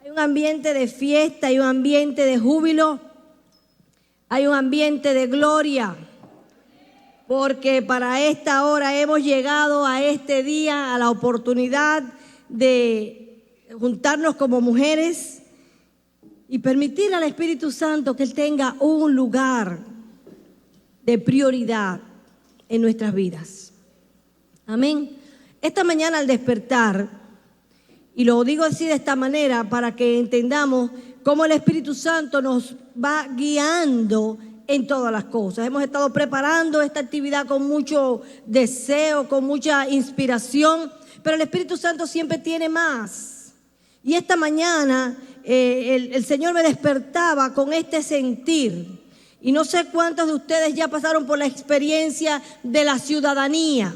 Hay un ambiente de fiesta, hay un ambiente de júbilo, hay un ambiente de gloria, porque para esta hora hemos llegado a este día, a la oportunidad de juntarnos como mujeres y permitir al Espíritu Santo que Él tenga un lugar de prioridad en nuestras vidas. Amén. Esta mañana al despertar, y lo digo así de esta manera para que entendamos cómo el Espíritu Santo nos va guiando en todas las cosas. Hemos estado preparando esta actividad con mucho deseo, con mucha inspiración, pero el Espíritu Santo siempre tiene más. Y esta mañana el Señor me despertaba con este sentir. Y no sé cuántos de ustedes ya pasaron por la experiencia de la ciudadanía.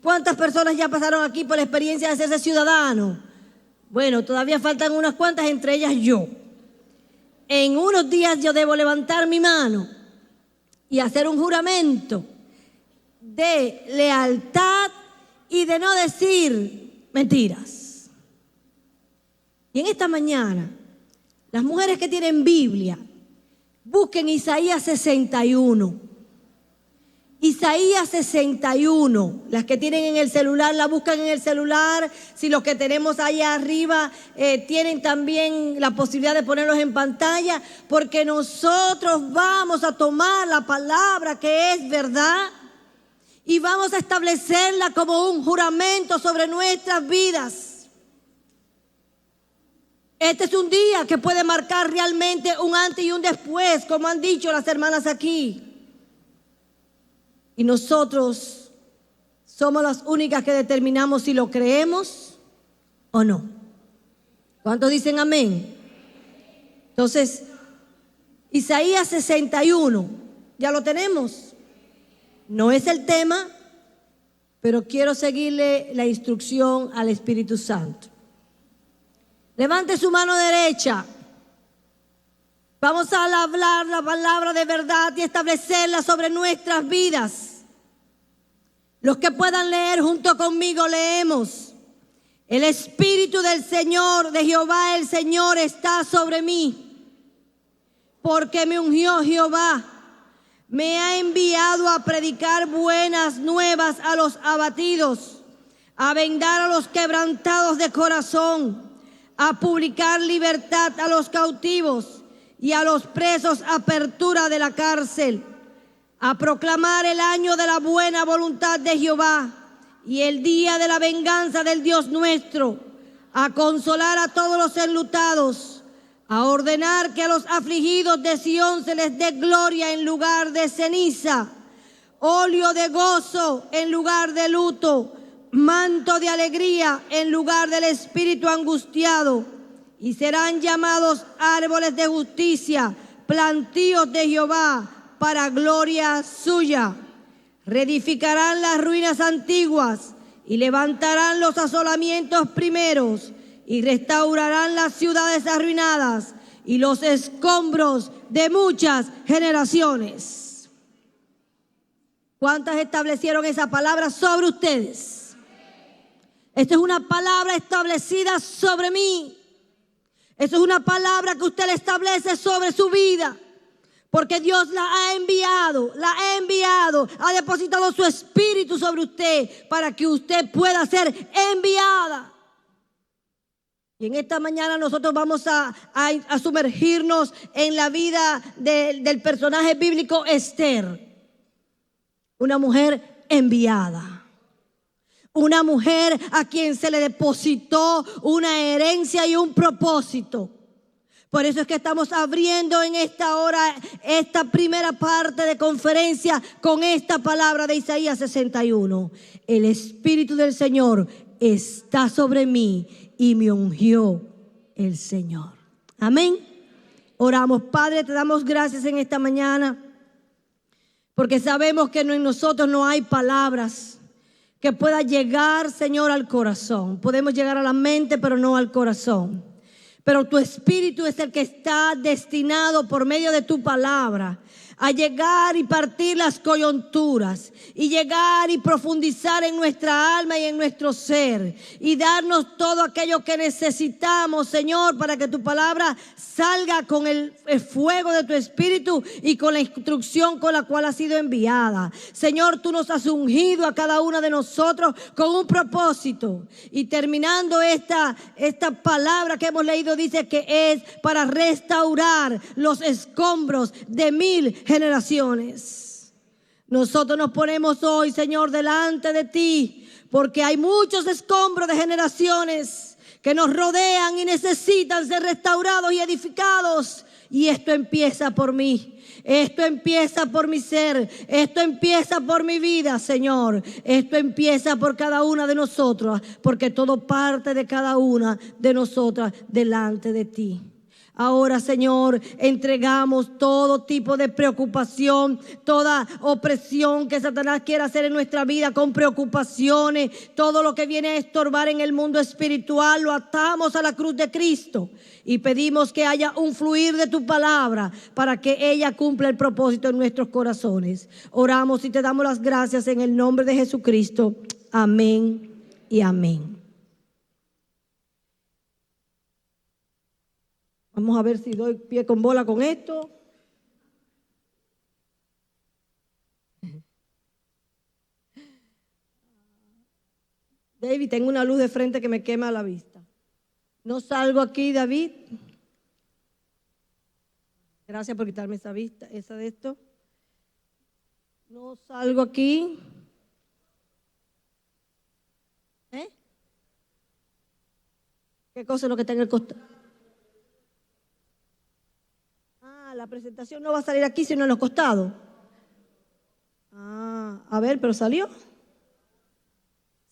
¿Cuántas personas ya pasaron aquí por la experiencia de hacerse ciudadano? Bueno, todavía faltan unas cuantas, entre ellas yo. En unos días yo debo levantar mi mano y hacer un juramento de lealtad y de no decir mentiras. Y en esta mañana, las mujeres que tienen Biblia, busquen Isaías 61. Isaías 61, las que tienen en el celular, la buscan en el celular. Si los que tenemos allá arriba tienen también la posibilidad de ponerlos en pantalla, porque nosotros vamos a tomar la palabra que es verdad y vamos a establecerla como un juramento sobre nuestras vidas. Este es un día que puede marcar realmente un antes y un después, como han dicho las hermanas aquí. Y nosotros somos las únicas que determinamos si lo creemos o no. ¿Cuántos dicen amén? Entonces, Isaías 61, ¿ya lo tenemos? No es el tema, pero quiero seguirle la instrucción al Espíritu Santo. Levante su mano derecha. Vamos a hablar la palabra de verdad y establecerla sobre nuestras vidas. Los que puedan leer junto conmigo, leemos. El Espíritu del Señor, de Jehová el Señor, está sobre mí, porque me ungió Jehová. Me ha enviado a predicar buenas nuevas a los abatidos, a vendar a los quebrantados de corazón, a publicar libertad a los cautivos y a los presos apertura de la cárcel, a proclamar el año de la buena voluntad de Jehová y el día de la venganza del Dios nuestro, a consolar a todos los enlutados, a ordenar que a los afligidos de Sión se les dé gloria en lugar de ceniza, óleo de gozo en lugar de luto, manto de alegría en lugar del espíritu angustiado, y serán llamados árboles de justicia, plantíos de Jehová, para gloria suya. Reedificarán las ruinas antiguas y levantarán los asolamientos primeros y restaurarán las ciudades arruinadas y los escombros de muchas generaciones. ¿Cuántas establecieron esa palabra sobre ustedes? Esta es una palabra establecida sobre mí. Esta es una palabra que usted le establece sobre su vida. Porque Dios la ha enviado, ha depositado su espíritu sobre usted para que usted pueda ser enviada. Y en esta mañana nosotros vamos a sumergirnos en la vida del personaje bíblico Esther. Una mujer enviada. Una mujer a quien se le depositó una herencia y un propósito. Por eso es que estamos abriendo en esta hora esta primera parte de conferencia con esta palabra de Isaías 61. El Espíritu del Señor está sobre mí y me ungió el Señor. Amén. Oramos. Padre, te damos gracias en esta mañana porque sabemos que en nosotros no hay palabras que puedan llegar, Señor, al corazón. Podemos llegar a la mente, pero no al corazón. Pero tu Espíritu es el que está destinado por medio de tu palabra a llegar y partir las coyunturas y llegar y profundizar en nuestra alma y en nuestro ser y darnos todo aquello que necesitamos, Señor, para que tu palabra salga con el fuego de tu espíritu y con la instrucción con la cual ha sido enviada. Señor, tú nos has ungido a cada uno de nosotros con un propósito, y terminando esta palabra que hemos leído, dice que es para restaurar los escombros de 1000 generaciones. Nosotros nos ponemos hoy, Señor, delante de ti, porque hay muchos escombros de generaciones que nos rodean y necesitan ser restaurados y edificados. Y esto empieza por mí, esto empieza por mi ser, esto empieza por mi vida, Señor. Esto empieza por cada una de nosotros, porque todo parte de cada una de nosotras delante de ti. Ahora, Señor, entregamos todo tipo de preocupación, toda opresión que Satanás quiera hacer en nuestra vida con preocupaciones, todo lo que viene a estorbar en el mundo espiritual, lo atamos a la cruz de Cristo y pedimos que haya un fluir de tu palabra para que ella cumpla el propósito en nuestros corazones. Oramos y te damos las gracias en el nombre de Jesucristo. Amén y amén. Vamos a ver si doy pie con bola con esto. David, tengo una luz de frente que me quema la vista. No salgo aquí, David. Gracias por quitarme esa vista, esa de esto. No salgo aquí. ¿Qué cosa es lo que está en el costado? La presentación no va a salir aquí, sino en los costados. A ver, pero ¿salió?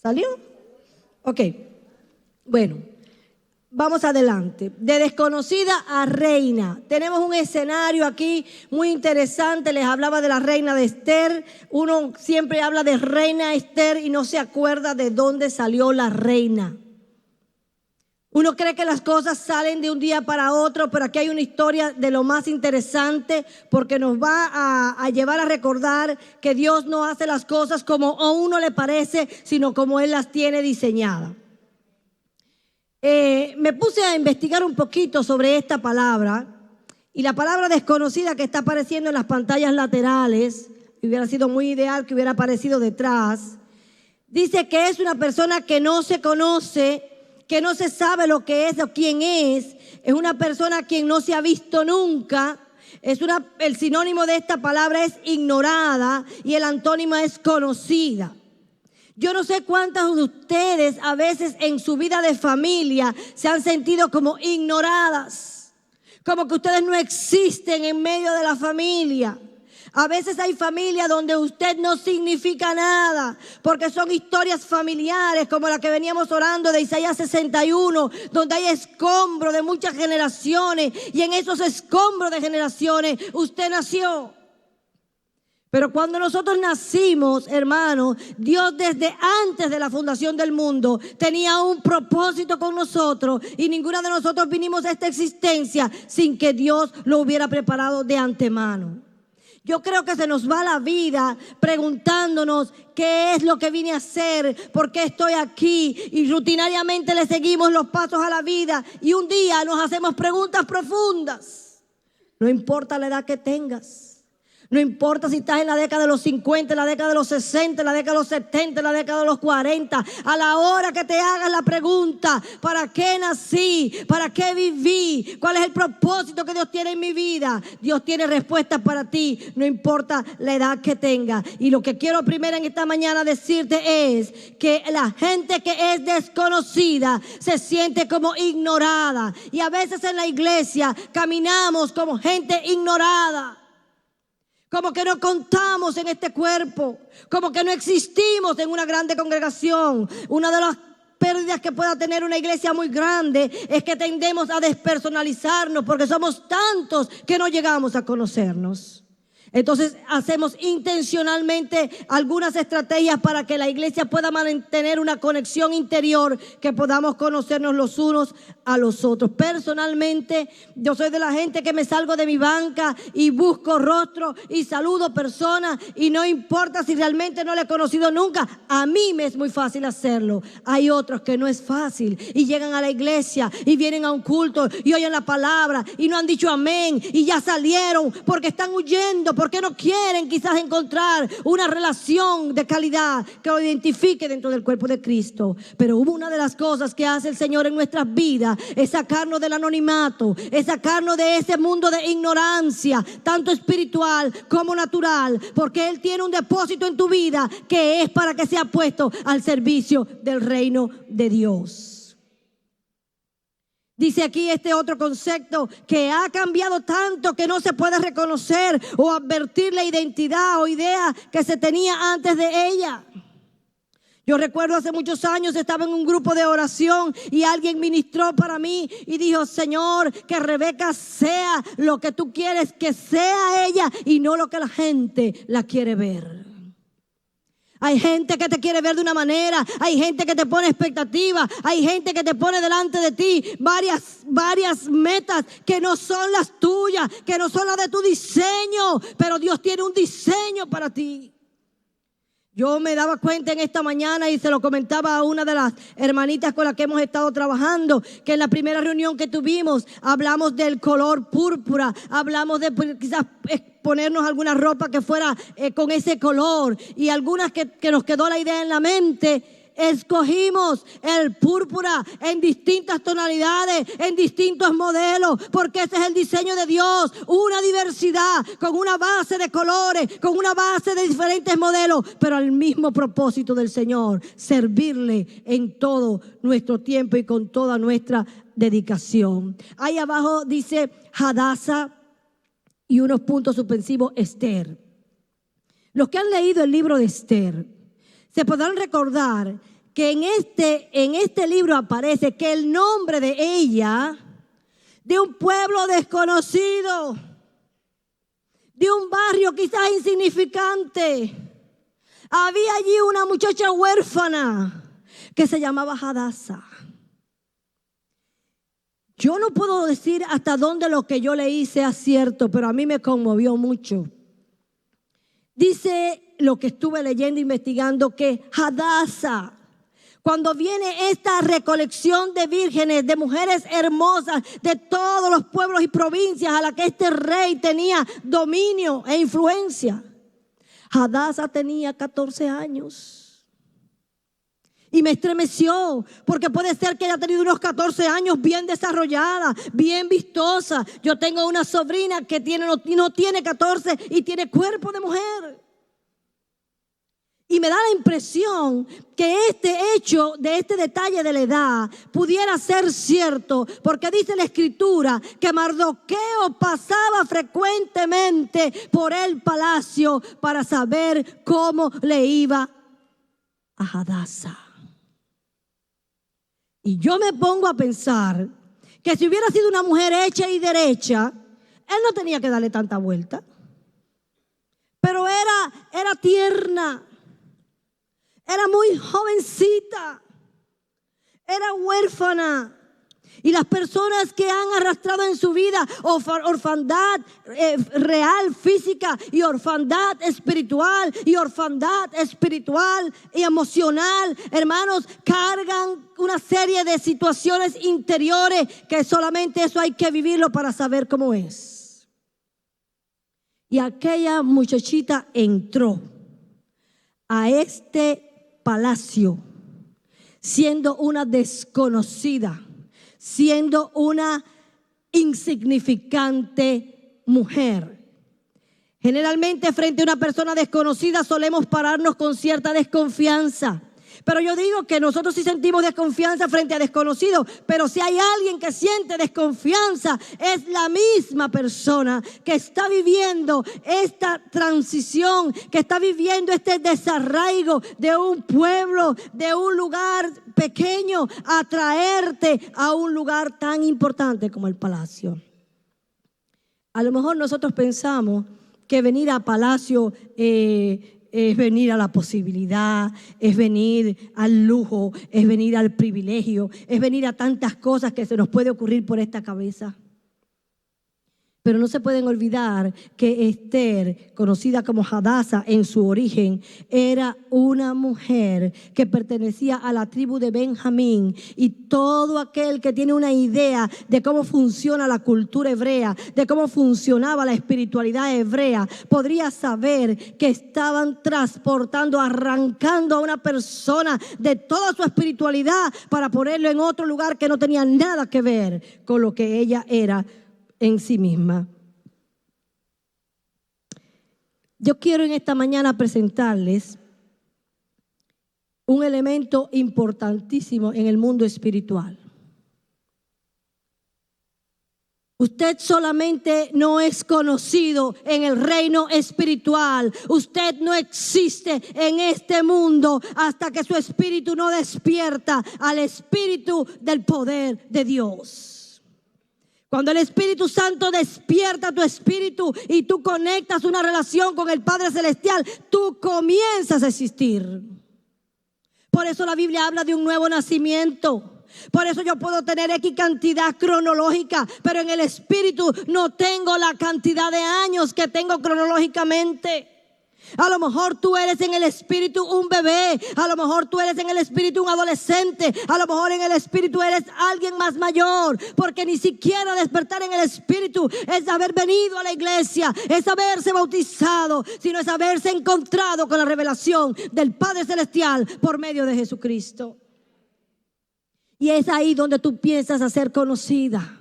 ¿Salió? Ok. Bueno, vamos adelante. De desconocida a reina. Tenemos un escenario aquí muy interesante. Les hablaba de la reina de Esther. Uno siempre habla de reina Esther y no se acuerda de dónde salió la reina. Uno cree que las cosas salen de un día para otro, pero aquí hay una historia de lo más interesante, porque nos va a llevar a recordar que Dios no hace las cosas como a uno le parece, sino como Él las tiene diseñadas. Me puse a investigar un poquito sobre esta palabra, y la palabra desconocida que está apareciendo en las pantallas laterales, hubiera sido muy ideal que hubiera aparecido detrás, dice que es una persona que no se conoce, que no se sabe lo que es o quién es una persona a quien no se ha visto nunca. El sinónimo de esta palabra es ignorada y el antónimo es conocida. Yo no sé cuántas de ustedes a veces en su vida de familia se han sentido como ignoradas, como que ustedes no existen en medio de la familia. A veces hay familias donde usted no significa nada, porque son historias familiares como la que veníamos orando de Isaías 61, donde hay escombros de muchas generaciones, y en esos escombros de generaciones usted nació. Pero cuando nosotros nacimos, hermanos, Dios desde antes de la fundación del mundo tenía un propósito con nosotros, y ninguno de nosotros vinimos a esta existencia sin que Dios lo hubiera preparado de antemano. Yo creo que se nos va la vida preguntándonos qué es lo que vine a hacer, por qué estoy aquí, y rutinariamente le seguimos los pasos a la vida y un día nos hacemos preguntas profundas. No importa la edad que tengas. No importa si estás en la década de los 50, en la década de los 60, en la década de los 70, en la década de los 40. A la hora que te hagas la pregunta, ¿para qué nací? ¿Para qué viví? ¿Cuál es el propósito que Dios tiene en mi vida? Dios tiene respuestas para ti, no importa la edad que tengas. Y lo que quiero primero en esta mañana decirte es que la gente que es desconocida se siente como ignorada. Y a veces en la iglesia caminamos como gente ignorada. Como que no contamos en este cuerpo, como que no existimos en una grande congregación. Una de las pérdidas que pueda tener una iglesia muy grande es que tendemos a despersonalizarnos, porque somos tantos que no llegamos a conocernos. Entonces hacemos intencionalmente algunas estrategias para que la iglesia pueda mantener una conexión interior, que podamos conocernos los unos a los otros. Personalmente, yo soy de la gente que me salgo de mi banca y busco rostro y saludo personas, y no importa si realmente no le he conocido nunca. A mí me es muy fácil hacerlo. Hay otros que no es fácil y llegan a la iglesia y vienen a un culto y oyen la palabra y no han dicho amén y ya salieron porque están huyendo, porque no quieren quizás encontrar una relación de calidad que lo identifique dentro del cuerpo de Cristo. Pero una de las cosas que hace el Señor en nuestras vidas es sacarnos del anonimato, es sacarnos de ese mundo de ignorancia, tanto espiritual como natural, porque Él tiene un depósito en tu vida que es para que sea puesto al servicio del reino de Dios. Dice aquí este otro concepto, que ha cambiado tanto que no se puede reconocer o advertir la identidad o idea que se tenía antes de ella. Yo recuerdo hace muchos años estaba en un grupo de oración y alguien ministró para mí y dijo: Señor, que Rebeca sea lo que tú quieres que sea ella y no lo que la gente la quiere ver. Hay gente que te quiere ver de una manera, hay gente que te pone expectativas, hay gente que te pone delante de ti varias metas que no son las tuyas, que no son las de tu diseño, pero Dios tiene un diseño para ti. Yo me daba cuenta en esta mañana y se lo comentaba a una de las hermanitas con las que hemos estado trabajando, que en la primera reunión que tuvimos hablamos del color púrpura, hablamos de quizás ponernos alguna ropa que fuera con ese color, y algunas que nos quedó la idea en la mente. Escogimos el púrpura en distintas tonalidades, en distintos modelos, porque ese es el diseño de Dios, una diversidad con una base de colores, con una base de diferentes modelos, pero al mismo propósito del Señor: servirle en todo nuestro tiempo y con toda nuestra dedicación. Ahí abajo dice Hadassah y unos puntos suspensivos, Esther. Los que han leído el libro de Esther se podrán recordar que en este libro aparece que el nombre de ella, de un pueblo desconocido, de un barrio quizás insignificante, había allí una muchacha huérfana que se llamaba Hadassah. Yo no puedo decir hasta dónde lo que yo leí sea cierto, pero a mí me conmovió mucho. Dice lo que estuve leyendo, investigando, que Hadassah, cuando viene esta recolección de vírgenes, de mujeres hermosas de todos los pueblos y provincias a la que este rey tenía dominio e influencia, Hadassah tenía 14 años. Y me estremeció, porque puede ser que haya tenido unos 14 años bien desarrollada, bien vistosa. Yo tengo una sobrina que no tiene 14 y tiene cuerpo de mujer. Y me da la impresión que este hecho, de este detalle de la edad, pudiera ser cierto, porque dice la Escritura que Mardoqueo pasaba frecuentemente por el palacio para saber cómo le iba a Hadassah. Y yo me pongo a pensar que si hubiera sido una mujer hecha y derecha, él no tenía que darle tanta vuelta. Pero era tierna, era muy jovencita, era huérfana. Y las personas que han arrastrado en su vida orfandad real, física, y orfandad espiritual y emocional, hermanos, cargan una serie de situaciones interiores que solamente eso hay que vivirlo para saber cómo es. Y aquella muchachita entró a este palacio siendo una desconocida, siendo una insignificante mujer. Generalmente frente a una persona desconocida solemos pararnos con cierta desconfianza. Pero yo digo que nosotros sí sentimos desconfianza frente a desconocidos, pero si hay alguien que siente desconfianza, es la misma persona que está viviendo esta transición, que está viviendo este desarraigo de un pueblo, de un lugar pequeño, a traerte a un lugar tan importante como el palacio. A lo mejor nosotros pensamos que venir a Palacio es venir a la posibilidad, es venir al lujo, es venir al privilegio, es venir a tantas cosas que se nos puede ocurrir por esta cabeza. Pero no se pueden olvidar que Esther, conocida como Hadasa en su origen, era una mujer que pertenecía a la tribu de Benjamín. Y todo aquel que tiene una idea de cómo funciona la cultura hebrea, de cómo funcionaba la espiritualidad hebrea, podría saber que estaban transportando, arrancando a una persona de toda su espiritualidad para ponerlo en otro lugar que no tenía nada que ver con lo que ella era en sí misma. Yo quiero en esta mañana presentarles un elemento importantísimo en el mundo espiritual. Usted solamente no es conocido en el reino espiritual. Usted no existe en este mundo hasta que su espíritu no despierta al espíritu del poder de Dios. Cuando el Espíritu Santo despierta tu espíritu y tú conectas una relación con el Padre Celestial, tú comienzas a existir. Por eso la Biblia habla de un nuevo nacimiento. Por eso yo puedo tener X cantidad cronológica, pero en el espíritu no tengo la cantidad de años que tengo cronológicamente. A lo mejor tú eres en el espíritu un bebé, a lo mejor tú eres en el espíritu un adolescente, a lo mejor en el espíritu eres alguien más mayor, porque ni siquiera despertar en el espíritu es haber venido a la iglesia, es haberse bautizado, sino es haberse encontrado con la revelación del Padre Celestial por medio de Jesucristo. Y es ahí donde tú piensas a ser conocida.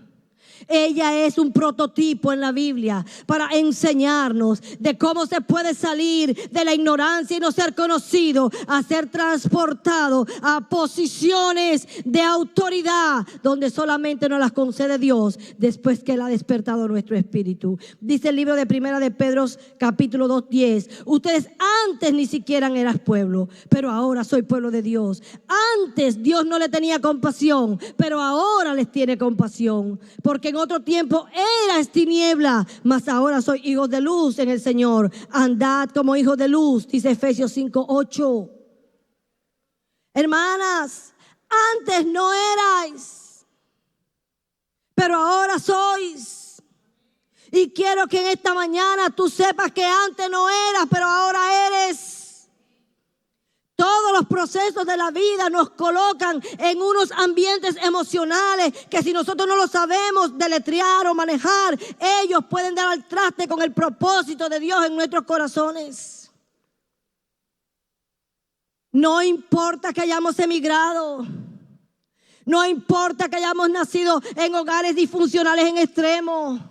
Ella es un prototipo en la Biblia para enseñarnos de cómo se puede salir de la ignorancia y no ser conocido, a ser transportado a posiciones de autoridad donde solamente nos las concede Dios después que Él ha despertado nuestro espíritu. Dice el libro de Primera de Pedro, capítulo 2:10: ustedes antes ni siquiera eran pueblo, pero ahora soy pueblo de Dios. Antes Dios no le tenía compasión, pero ahora les tiene compasión, porque en otro tiempo eras tiniebla, mas ahora soy hijos de luz en el Señor. Andad como hijos de luz, dice Efesios 5:8. Hermanas, antes no erais, pero ahora sois. Y quiero que en esta mañana tú sepas que antes no eras, pero ahora eres. Todos los procesos de la vida nos colocan en unos ambientes emocionales que si nosotros no lo sabemos deletrear o manejar, ellos pueden dar al traste con el propósito de Dios en nuestros corazones. No importa que hayamos emigrado, no importa que hayamos nacido en hogares disfuncionales en extremo.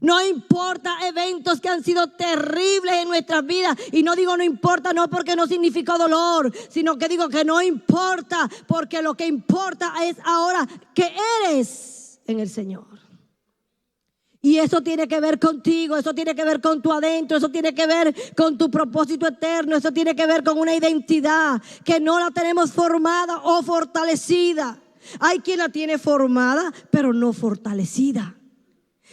No importa eventos que han sido terribles en nuestras vidas. Y no digo no importa, no porque no significa dolor, sino que digo que no importa porque lo que importa es ahora que eres en el Señor. Y eso tiene que ver contigo, eso tiene que ver con tu adentro, eso tiene que ver con tu propósito eterno, eso tiene que ver con una identidad que no la tenemos formada o fortalecida. Hay quien la tiene formada, pero no fortalecida.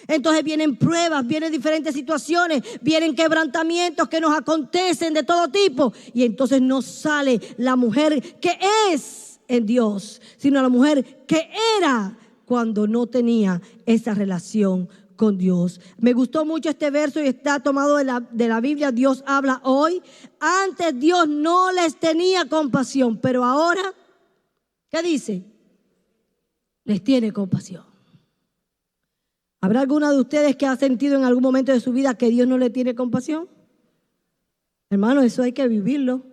Entonces vienen pruebas, vienen diferentes situaciones, vienen quebrantamientos que nos acontecen de todo tipo. Y entonces no sale la mujer que es en Dios, sino la mujer que era cuando no tenía esa relación con Dios. Me gustó mucho este verso y está tomado de la Biblia. Dios habla hoy. Antes Dios no les tenía compasión, pero ahora, ¿qué dice? Les tiene compasión. ¿Habrá alguna de ustedes que ha sentido en algún momento de su vida que Dios no le tiene compasión? Hermano, eso hay que vivirlo.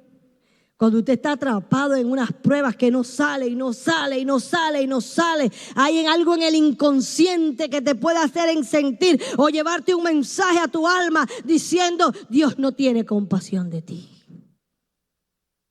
Cuando usted está atrapado en unas pruebas que no sale y no sale y no sale y no sale, hay algo en el inconsciente que te puede hacer sentir o llevarte un mensaje a tu alma diciendo: Dios no tiene compasión de ti.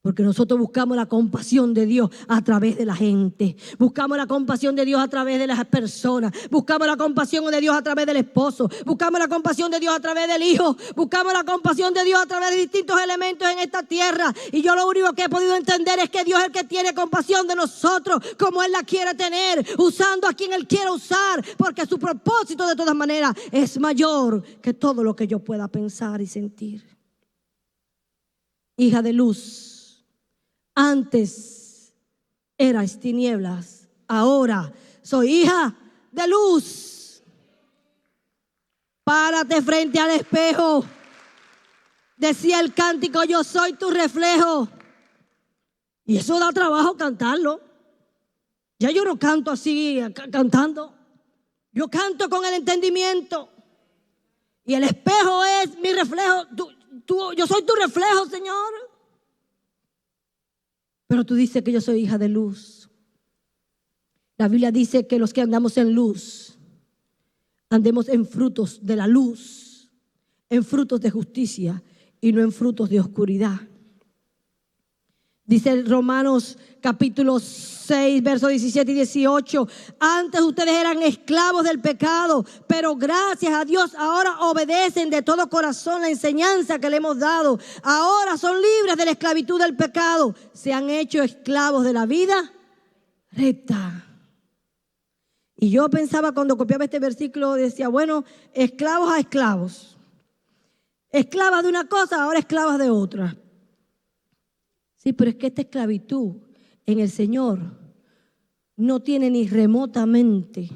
Porque nosotros buscamos la compasión de Dios a través de la gente. Buscamos la compasión de Dios a través de las personas. Buscamos la compasión de Dios a través del esposo. Buscamos la compasión de Dios a través del hijo. Buscamos la compasión de Dios a través de distintos elementos en esta tierra. Y yo lo único que he podido entender es que Dios es el que tiene compasión de nosotros como Él la quiere tener, usando a quien Él quiere usar, porque su propósito de todas maneras es mayor que todo lo que yo pueda pensar y sentir. Hija de luz. Antes eras tinieblas, ahora soy hija de luz. Párate frente al espejo. Decía el cántico, yo soy tu reflejo. Y eso da trabajo cantarlo. Ya yo no canto así, cantando. Yo canto con el entendimiento. Y el espejo es mi reflejo. Yo soy tu reflejo, Señor. Pero tú dices que yo soy hija de luz. La Biblia dice que los que andamos en luz, andemos en frutos de la luz, en frutos de justicia y no en frutos de oscuridad. Dice Romanos capítulo 6, versos 17 y 18. Antes ustedes eran esclavos del pecado, pero gracias a Dios ahora obedecen de todo corazón la enseñanza que le hemos dado. Ahora son libres de la esclavitud del pecado. Se han hecho esclavos de la vida recta. Y yo pensaba cuando copiaba este versículo, decía, bueno, esclavos a esclavos. Esclavas de una cosa, ahora esclavas de otra. Sí, pero es que esta esclavitud en el Señor no tiene ni remotamente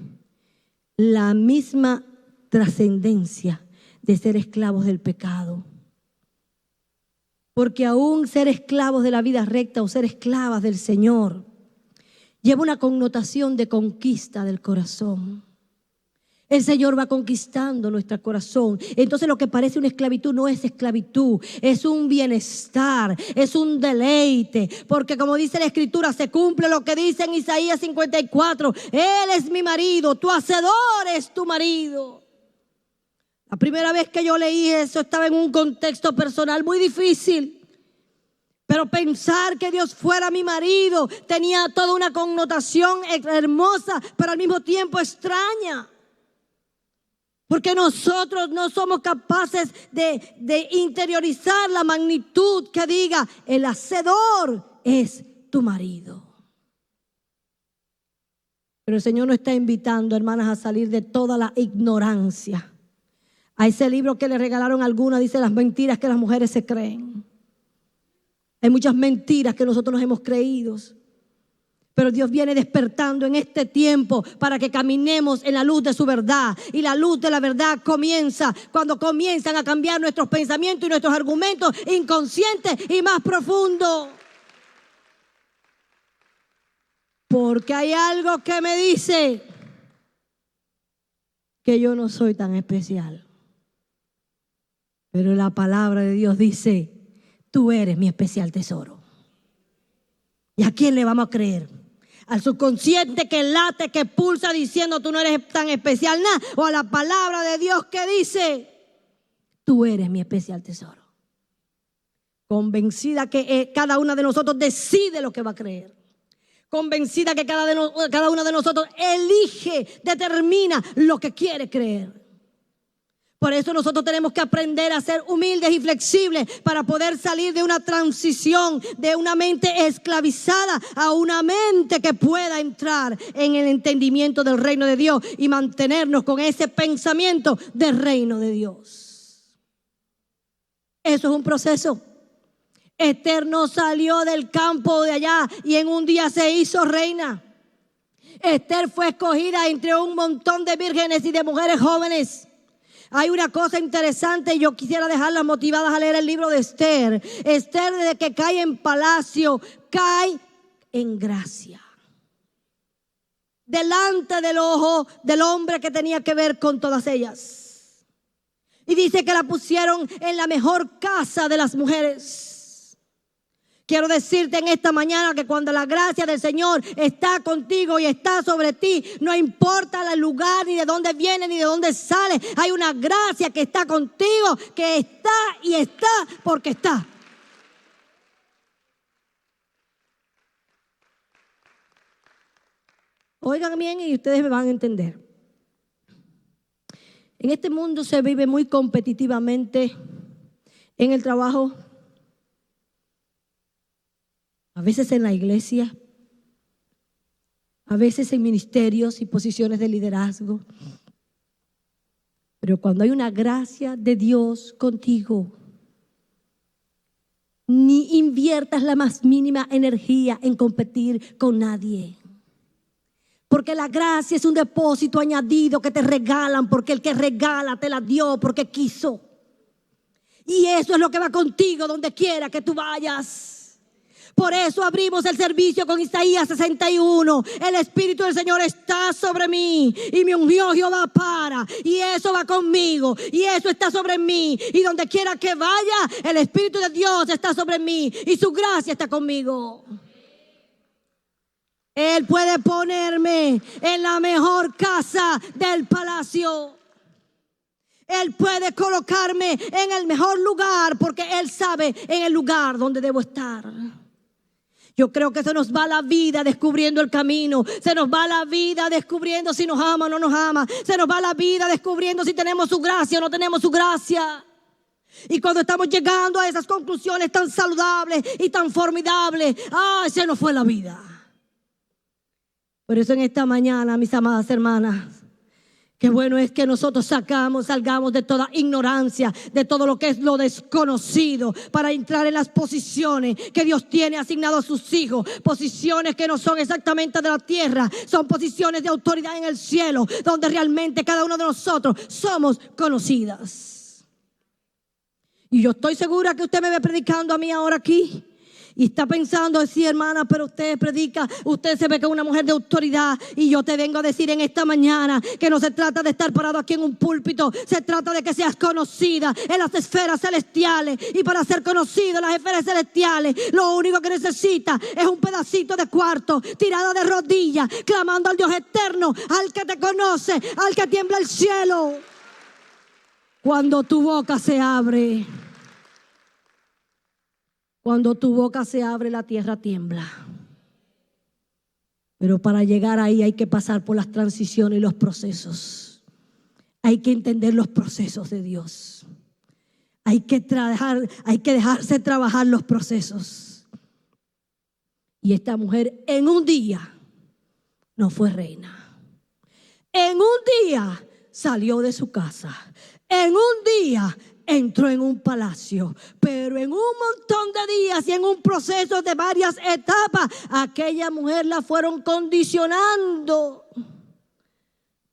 la misma trascendencia de ser esclavos del pecado. Porque aún ser esclavos de la vida recta o ser esclavas del Señor lleva una connotación de conquista del corazón. El Señor va conquistando nuestro corazón. Entonces lo que parece una esclavitud no es esclavitud, es un bienestar, es un deleite. Porque como dice la Escritura, se cumple lo que dice en Isaías 54. Él es mi marido, tu hacedor es tu marido. La primera vez que yo leí eso estaba en un contexto personal muy difícil. Pero pensar que Dios fuera mi marido tenía toda una connotación hermosa, pero al mismo tiempo extraña. Porque nosotros no somos capaces de interiorizar la magnitud que diga, el hacedor es tu marido. Pero el Señor nos está invitando, hermanas, a salir de toda la ignorancia. A ese libro que le regalaron a algunas, dice las mentiras que las mujeres se creen. Hay muchas mentiras que nosotros nos hemos creído. Pero Dios viene despertando en este tiempo para que caminemos en la luz de su verdad. Y la luz de la verdad comienza cuando comienzan a cambiar nuestros pensamientos y nuestros argumentos inconscientes y más profundos. Porque hay algo que me dice que yo no soy tan especial. Pero la palabra de Dios dice, tú eres mi especial tesoro. ¿Y a quién le vamos a creer? Al subconsciente que late, que pulsa diciendo tú no eres tan especial nada, o a la palabra de Dios que dice tú eres mi especial tesoro. Convencida que cada una de nosotros decide lo que va a creer. Convencida que cada una de nosotros elige, determina lo que quiere creer. Por eso nosotros tenemos que aprender a ser humildes y flexibles para poder salir de una transición de una mente esclavizada a una mente que pueda entrar en el entendimiento del reino de Dios y mantenernos con ese pensamiento del reino de Dios. Eso es un proceso. Esther no salió del campo de allá y en un día se hizo reina. Esther fue escogida entre un montón de vírgenes y de mujeres jóvenes. Hay una cosa interesante y yo quisiera dejarlas motivadas a leer el libro de Esther. Esther, desde que cae en palacio, cae en gracia. Delante del ojo del hombre que tenía que ver con todas ellas. Y dice que la pusieron en la mejor casa de las mujeres. Quiero decirte en esta mañana que cuando la gracia del Señor está contigo y está sobre ti, no importa el lugar, ni de dónde viene, ni de dónde sale. Hay una gracia que está contigo, que está y está porque está. Oigan bien y ustedes me van a entender. En este mundo se vive muy competitivamente en el trabajo, a veces en la iglesia, a veces en ministerios y posiciones de liderazgo. Pero cuando hay una gracia de Dios contigo, ni inviertas la más mínima energía en competir con nadie. Porque la gracia es un depósito añadido que te regalan, porque el que regala te la dio porque quiso. Y eso es lo que va contigo donde quiera que tú vayas. Por eso abrimos el servicio con Isaías 61. El Espíritu del Señor está sobre mí y me ungió Jehová para. Y eso va conmigo y eso está sobre mí. Y donde quiera que vaya, el Espíritu de Dios está sobre mí y su gracia está conmigo. Él puede ponerme en la mejor casa del palacio. Él puede colocarme en el mejor lugar porque Él sabe en el lugar donde debo estar. Yo creo que se nos va la vida descubriendo el camino. Se nos va la vida descubriendo si nos ama o no nos ama. Se nos va la vida descubriendo si tenemos su gracia o no tenemos su gracia. Y cuando estamos llegando a esas conclusiones tan saludables y tan formidables, se nos fue la vida. Por eso en esta mañana, mis amadas hermanas, qué bueno es que nosotros salgamos de toda ignorancia, de todo lo que es lo desconocido, para entrar en las posiciones que Dios tiene asignado a sus hijos. Posiciones que no son exactamente de la tierra, son posiciones de autoridad en el cielo, donde realmente cada uno de nosotros somos conocidas. Y yo estoy segura que usted me ve predicando a mí ahora aquí. Y está pensando, sí, hermana, pero usted predica, usted se ve que es una mujer de autoridad. Y yo te vengo a decir en esta mañana que no se trata de estar parado aquí en un púlpito. Se trata de que seas conocida en las esferas celestiales. Y para ser conocido en las esferas celestiales, lo único que necesitas es un pedacito de cuarto, tirada de rodillas, clamando al Dios eterno, al que te conoce, al que tiembla el cielo. Cuando tu boca se abre, cuando tu boca se abre, la tierra tiembla. Pero para llegar ahí hay que pasar por las transiciones y los procesos. Hay que entender los procesos de Dios. Hay que dejarse trabajar los procesos. Y esta mujer en un día no fue reina. En un día salió de su casa. En un día entró en un palacio, pero en un montón de días y en un proceso de varias etapas, aquella mujer la fueron condicionando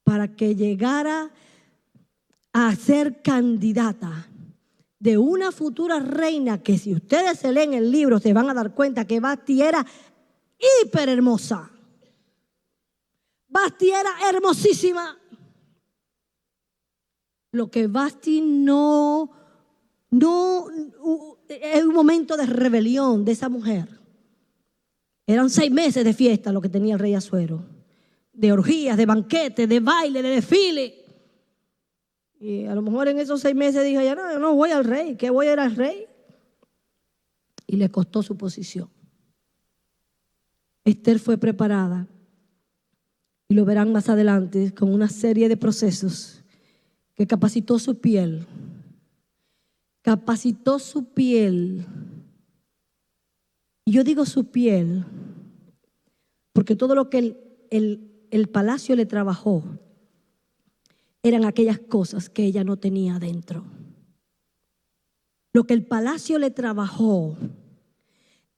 para que llegara a ser candidata de una futura reina que, si ustedes se leen el libro, se van a dar cuenta que Vasti era hiper hermosa. Vasti era hermosísima. Lo que Vasti no es un momento de rebelión de esa mujer. Eran 6 meses de fiesta lo que tenía el rey Asuero, de orgías, de banquetes, de baile, de desfile. Y a lo mejor en esos 6 meses dijo, ya no, yo no voy al rey, ¿qué voy a ir al rey? Y le costó su posición. Esther fue preparada, y lo verán más adelante, con una serie de procesos que capacitó su piel. Capacitó su piel. Y yo digo su piel porque todo lo que el palacio le trabajó eran aquellas cosas que ella no tenía dentro. Lo que el palacio le trabajó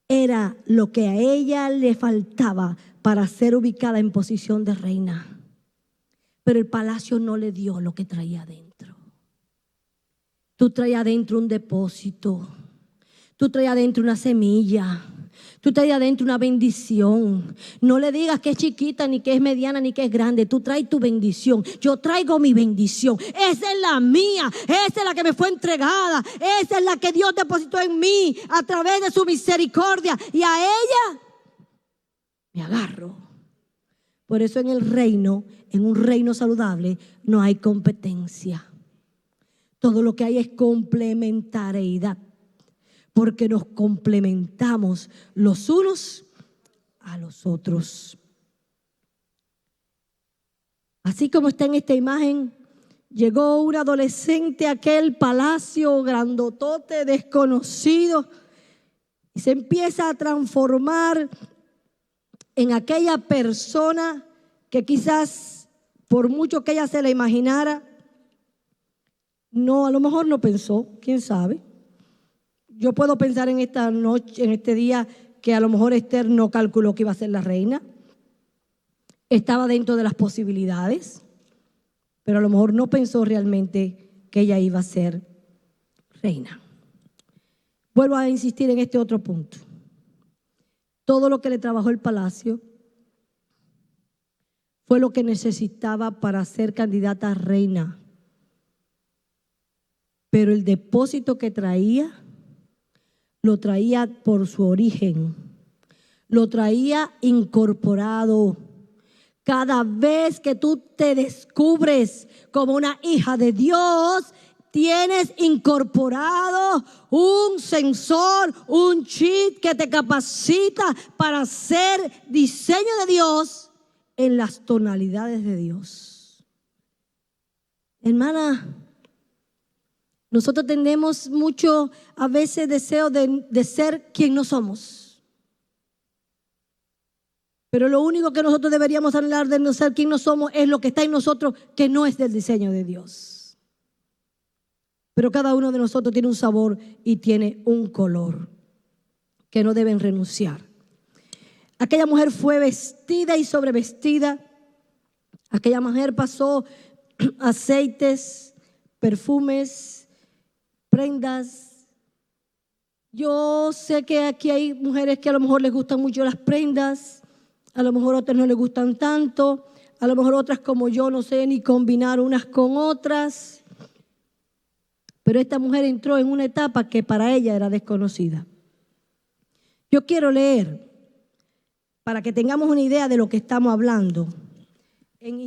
era lo que a ella le faltaba para ser ubicada en posición de reina. Pero el palacio no le dio lo que traía adentro. Tú traías adentro un depósito. Tú traías adentro una semilla. Tú traías adentro una bendición. No le digas que es chiquita, ni que es mediana, ni que es grande. Tú traes tu bendición. Yo traigo mi bendición. Esa es la mía. Esa es la que me fue entregada. Esa es la que Dios depositó en mí a través de su misericordia. Y a ella me agarro. Por eso en el reino, en un reino saludable, no hay competencia. Todo lo que hay es complementariedad, porque nos complementamos los unos a los otros. Así como está en esta imagen, llegó un adolescente a aquel palacio grandotote, desconocido, y se empieza a transformar en aquella persona que quizás, por mucho que ella se la imaginara, no, a lo mejor no pensó, quién sabe. Yo puedo pensar en esta noche, en este día, que a lo mejor Esther no calculó que iba a ser la reina. Estaba dentro de las posibilidades, pero a lo mejor no pensó realmente que ella iba a ser reina. Vuelvo a insistir en este otro punto. Todo lo que le trabajó el palacio fue lo que necesitaba para ser candidata a reina. Pero el depósito que traía, lo traía por su origen, lo traía incorporado. Cada vez que tú te descubres como una hija de Dios, tienes incorporado un sensor, un chip que te capacita para hacer diseño de Dios en las tonalidades de Dios. Hermana, nosotros tenemos mucho, a veces, deseo de ser quien no somos. Pero lo único que nosotros deberíamos anhelar de no ser quien no somos es lo que está en nosotros, que no es del diseño de Dios. Pero cada uno de nosotros tiene un sabor y tiene un color que no deben renunciar. Aquella mujer fue vestida y sobrevestida. Aquella mujer pasó aceites, perfumes, prendas. Yo sé que aquí hay mujeres que a lo mejor les gustan mucho las prendas. A lo mejor otras no les gustan tanto. A lo mejor otras, como yo, no sé ni combinar unas con otras. Pero esta mujer entró en una etapa que para ella era desconocida. Yo quiero leer, para que tengamos una idea de lo que estamos hablando, en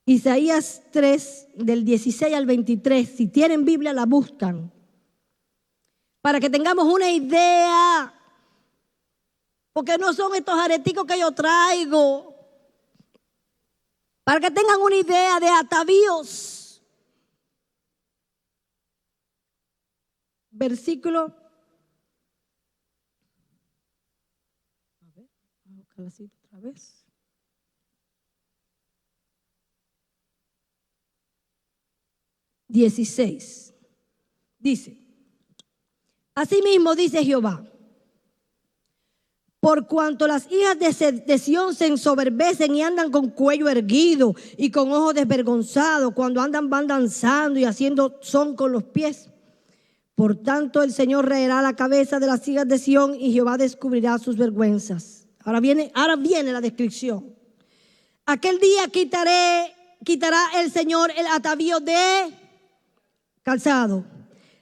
Isaías 3, del 16 al 23. Si tienen Biblia, la buscan. Para que tengamos una idea. Porque no son estos areticos que yo traigo. Para que tengan una idea de atavíos. Versículo. A ver, vamos a buscar la cita otra vez. Dice, asimismo dice Jehová, por cuanto las hijas de Sión se ensoberbecen y andan con cuello erguido y con ojos desvergonzados, cuando van danzando y haciendo son con los pies. Por tanto, el Señor reirá la cabeza de las hijas de Sión y Jehová descubrirá sus vergüenzas. Ahora viene la descripción. Aquel día quitará el Señor el atavío de calzado,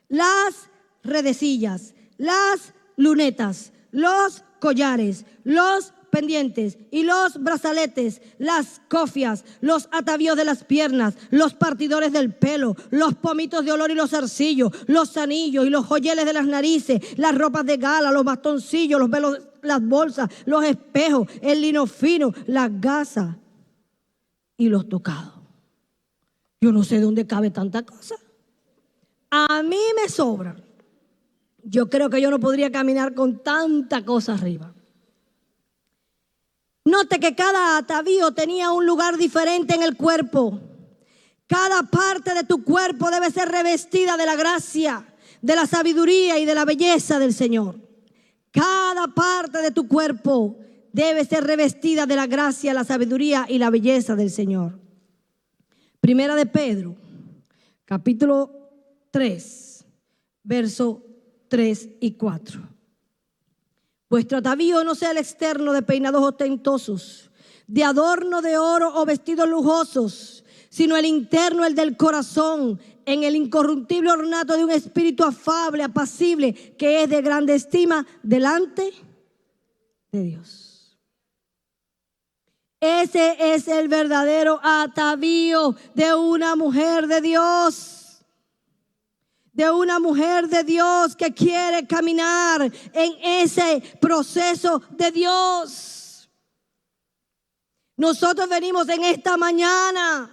las redecillas, las lunetas, los collares, los pendientes y los brazaletes, las cofias, los atavíos de las piernas, los partidores del pelo, los pomitos de olor y los zarcillos, los anillos y los joyeles de las narices, las ropas de gala, los bastoncillos, los velos, las bolsas, los espejos, el lino fino, las gasas y los tocados. Yo no sé de dónde cabe tanta cosa. A mí me sobra. Yo creo que yo no podría caminar con tanta cosa arriba. Note que cada atavío tenía un lugar diferente en el cuerpo. Cada parte de tu cuerpo debe ser revestida de la gracia, de la sabiduría y de la belleza del Señor. Cada parte de tu cuerpo debe ser revestida de la gracia, la sabiduría y la belleza del Señor. Primera de Pedro, capítulo 3, verso 3 y 4. Vuestro atavío no sea el externo de peinados ostentosos, de adorno de oro o vestidos lujosos, sino el interno, el del corazón, en el incorruptible ornato de un espíritu afable, apacible, que es de grande estima delante de Dios. Ese es el verdadero atavío de una mujer de Dios. De una mujer de Dios que quiere caminar en ese proceso de Dios. Nosotros venimos en esta mañana.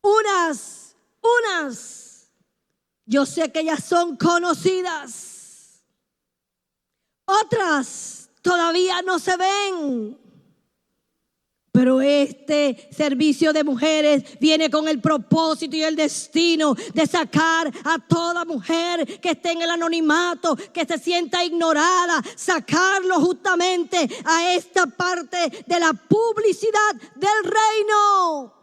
Unas, yo sé que ya son conocidas. Otras todavía no se ven. Pero este servicio de mujeres viene con el propósito y el destino de sacar a toda mujer que esté en el anonimato, que se sienta ignorada, sacarlo justamente a esta parte de la publicidad del reino,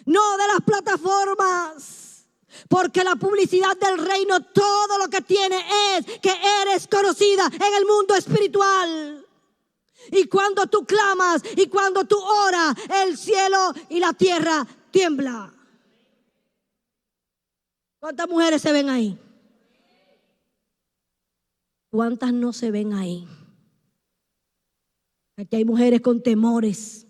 no de las plataformas. Porque la publicidad del reino todo lo que tiene es que eres conocida en el mundo espiritual. Y cuando tú clamas y cuando tú oras, el cielo y la tierra tiembla. ¿Cuántas mujeres se ven ahí? ¿Cuántas no se ven ahí? Aquí hay mujeres con temores.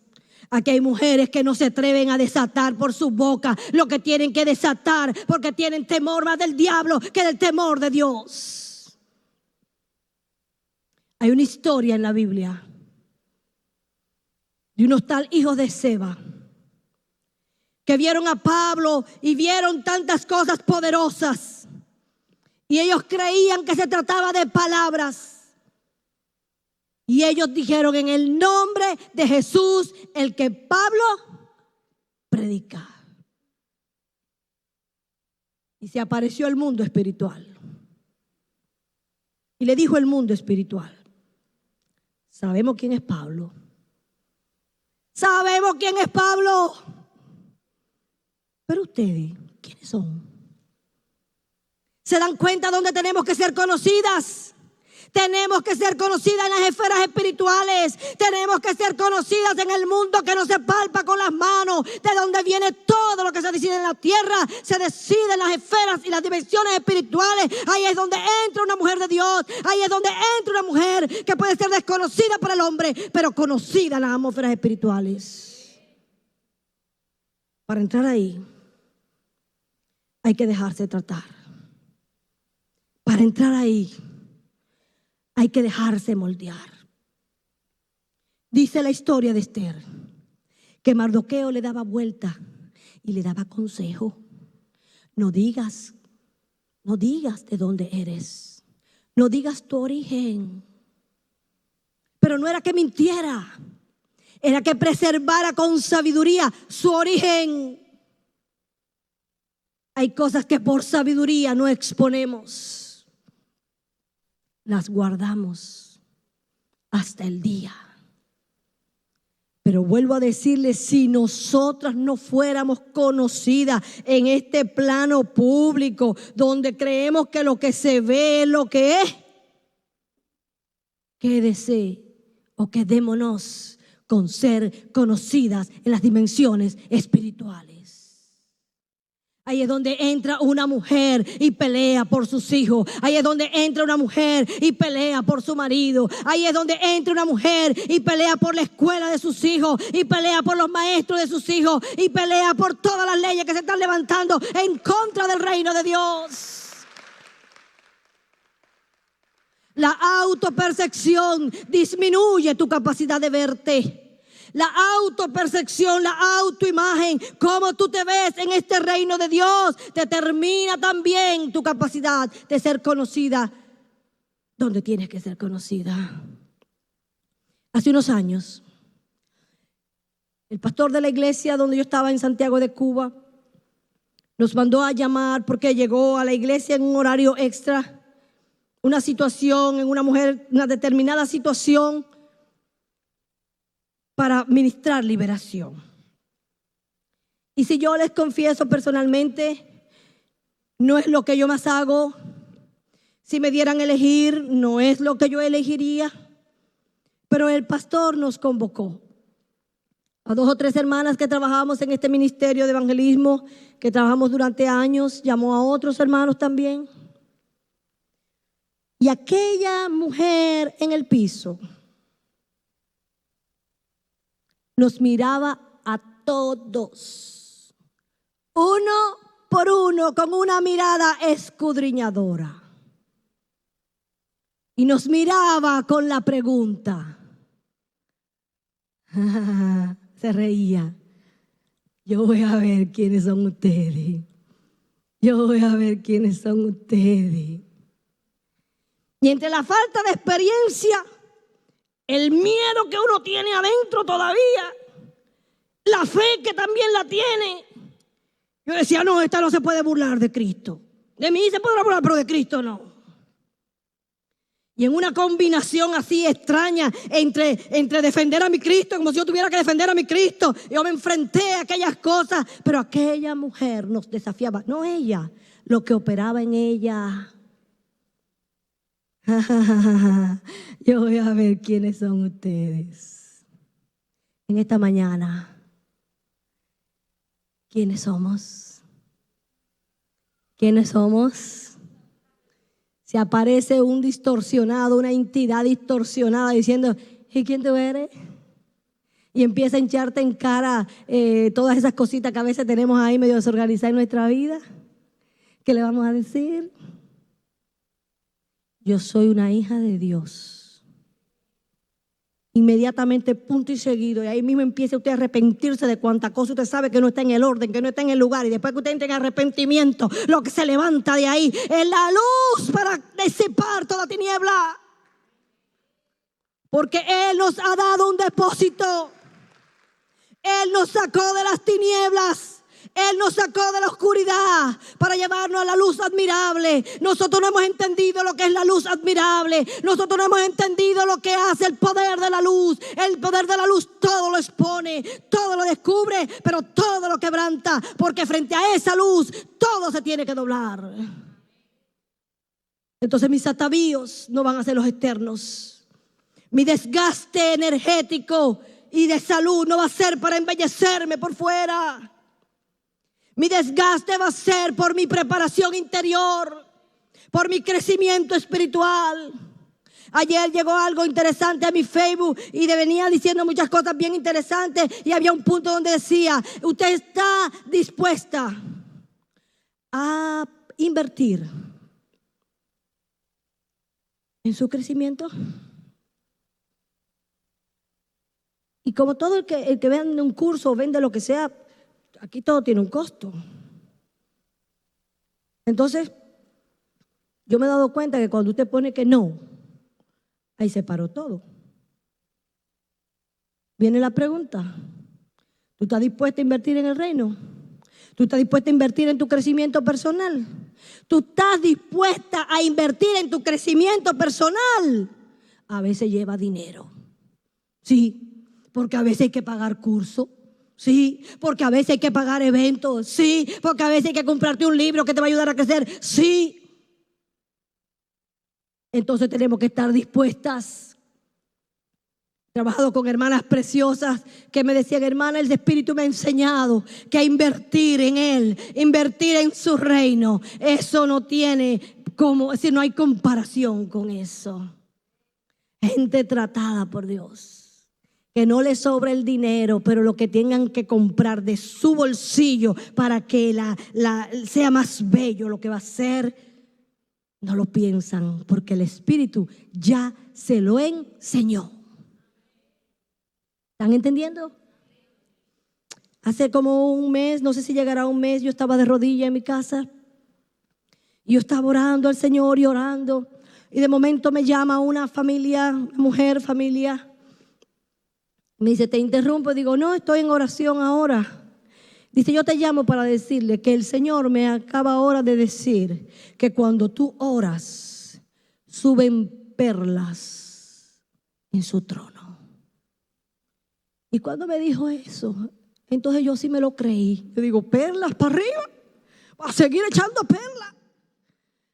Aquí hay mujeres que no se atreven a desatar por su boca lo que tienen que desatar porque tienen temor más del diablo que del temor de Dios. Hay una historia en la Biblia de unos tal hijos de Seba que vieron a Pablo y vieron tantas cosas poderosas y ellos creían que se trataba de palabras y ellos dijeron: en el nombre de Jesús, el que Pablo predica. Y se apareció el mundo espiritual y le dijo el mundo espiritual: sabemos quién es Pablo. Sabemos quién es Pablo. Pero ustedes, ¿quiénes son? ¿Se dan cuenta dónde tenemos que ser conocidas? Tenemos que ser conocidas en las esferas espirituales. Tenemos que ser conocidas en el mundo que no se palpa con las manos. De donde viene todo lo que se decide en la tierra, se decide en las esferas y las dimensiones espirituales. Ahí es donde entra una mujer de Dios. Ahí es donde entra una mujer que puede ser desconocida para el hombre, pero conocida en las atmósferas espirituales. Para entrar ahí hay que dejarse tratar. Para entrar ahí hay que dejarse moldear. Dice la historia de Esther que Mardoqueo le daba vuelta y le daba consejo. No digas de dónde eres. No digas tu origen. Pero no era que mintiera, era que preservara con sabiduría su origen. Hay cosas que por sabiduría no exponemos. Las guardamos hasta el día. Pero vuelvo a decirles, si nosotras no fuéramos conocidas en este plano público, donde creemos que lo que se ve es lo que es, quédese o quedémonos con ser conocidas en las dimensiones espirituales. Ahí es donde entra una mujer y pelea por sus hijos. Ahí es donde entra una mujer y pelea por su marido. Ahí es donde entra una mujer y pelea por la escuela de sus hijos. Y pelea por los maestros de sus hijos. Y pelea por todas las leyes que se están levantando en contra del reino de Dios. La autopercepción disminuye tu capacidad de verte. La autopercepción, la autoimagen, cómo tú te ves en este reino de Dios, determina también tu capacidad de ser conocida donde tienes que ser conocida. Hace unos años, el pastor de la iglesia donde yo estaba en Santiago de Cuba nos mandó a llamar porque llegó a la iglesia en un horario extra, una situación en una mujer, una determinada situación, para ministrar liberación. Y si yo les confieso personalmente, no es lo que yo más hago. Si me dieran a elegir, no es lo que yo elegiría. Pero el pastor nos convocó a 2 o 3 hermanas que trabajábamos en este ministerio de evangelismo, que trabajamos durante años. Llamó a otros hermanos también. Y aquella mujer en el piso nos miraba a todos, uno por uno, con una mirada escudriñadora. Y nos miraba con la pregunta: Se reía. Yo voy a ver quiénes son ustedes. Yo voy a ver quiénes son ustedes. Y entre la falta de experiencia, el miedo que uno tiene adentro todavía, la fe que también la tiene, yo decía, no, esta no se puede burlar de Cristo. De mí se podrá burlar, pero de Cristo no. Y en una combinación así extraña entre defender a mi Cristo, como si yo tuviera que defender a mi Cristo, yo me enfrenté a aquellas cosas, pero aquella mujer nos desafiaba, no ella, lo que operaba en ella. Yo voy a ver quiénes son ustedes. En esta mañana, ¿quiénes somos? ¿Quiénes somos? Se aparece un distorsionado, una entidad distorsionada diciendo, ¿y quién tú eres? Y empieza a hincharte en cara todas esas cositas que a veces tenemos ahí medio desorganizadas en nuestra vida. ¿Qué le vamos a decir? Yo soy una hija de Dios. Inmediatamente, punto y seguido, y ahí mismo empieza usted a arrepentirse de cuánta cosa usted sabe que no está en el orden, que no está en el lugar, y después que usted entre en arrepentimiento, lo que se levanta de ahí es la luz para disipar toda tiniebla, porque Él nos ha dado un depósito. Él nos sacó de las tinieblas. Él nos sacó de la oscuridad para llevarnos a la luz admirable. Nosotros no hemos entendido lo que es la luz admirable. Nosotros no hemos entendido lo que hace el poder de la luz. El poder de la luz todo lo expone, todo lo descubre, pero todo lo quebranta. Porque frente a esa luz todo se tiene que doblar. Entonces mis atavíos no van a ser los externos. Mi desgaste energético y de salud no va a ser para embellecerme por fuera. Mi desgaste va a ser por mi preparación interior, por mi crecimiento espiritual. Ayer llegó algo interesante a mi Facebook y venía diciendo muchas cosas bien interesantes, y había un punto donde decía, usted está dispuesta a invertir en su crecimiento. Y como todo el que vende un curso o vende lo que sea, aquí todo tiene un costo. Entonces, yo me he dado cuenta que cuando usted pone que no, ahí se paró todo. Viene la pregunta, ¿tú estás dispuesta a invertir en el reino? ¿Tú estás dispuesta a invertir en tu crecimiento personal? ¿Tú estás dispuesta a invertir en tu crecimiento personal? A veces lleva dinero. Sí, porque a veces hay que pagar cursos. Sí, porque a veces hay que pagar eventos. Sí, porque a veces hay que comprarte un libro que te va a ayudar a crecer. Sí. Entonces tenemos que estar dispuestas. He trabajado con hermanas preciosas que me decían, hermana, el Espíritu me ha enseñado que a invertir en Él, invertir en su reino, eso no tiene como, es decir, no hay comparación con eso. Gente tratada por Dios. Que no les sobre el dinero, pero lo que tengan que comprar de su bolsillo para que sea más bello lo que va a ser, no lo piensan, porque el Espíritu ya se lo enseñó. ¿Están entendiendo? Hace como un mes, no sé si llegará un mes, yo estaba de rodillas en mi casa y yo estaba orando al Señor y orando, y de momento me llama una mujer, me dice, te interrumpo. Digo, no, estoy en oración ahora. Dice, yo te llamo para decirle que el Señor me acaba ahora de decir que cuando tú oras, suben perlas en su trono. Y cuando me dijo eso, entonces yo sí me lo creí. Yo digo, perlas para arriba, para seguir echando perlas.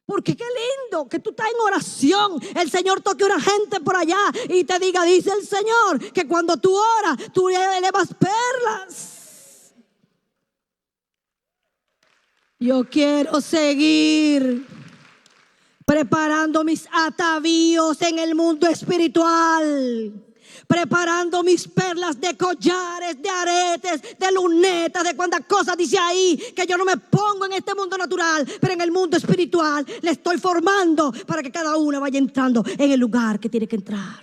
Porque qué lindo que tú estás en oración, el Señor toque a una gente por allá y te diga, dice el Señor, que cuando tú oras, tú elevas perlas. Yo quiero seguir preparando mis atavíos en el mundo espiritual. Preparando mis perlas de collares, de aretes, de lunetas, de cuantas cosas dice ahí que yo no me pongo en este mundo natural, pero en el mundo espiritual le estoy formando para que cada una vaya entrando en el lugar que tiene que entrar.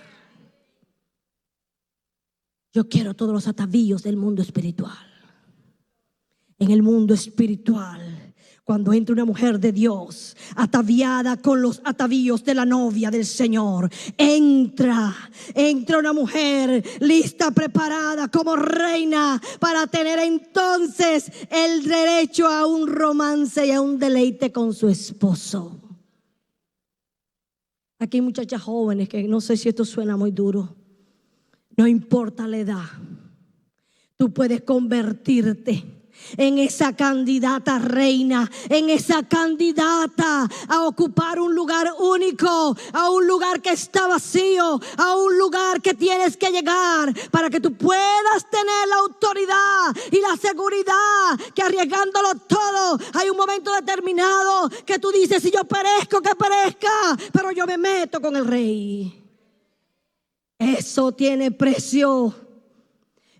Yo quiero todos los atavíos del mundo espiritual. En el mundo espiritual, cuando entra una mujer de Dios, ataviada con los atavíos de la novia del Señor, entra una mujer lista, preparada como reina para tener entonces el derecho a un romance y a un deleite con su esposo. Aquí hay muchachas jóvenes que no sé si esto suena muy duro. No importa la edad, tú puedes convertirte en esa candidata reina, en esa candidata a ocupar un lugar único, a un lugar que está vacío, a un lugar que tienes que llegar para que tú puedas tener la autoridad y la seguridad que arriesgándolo todo hay un momento determinado que tú dices: si yo perezco, que perezca, pero yo me meto con el rey. Eso tiene precio,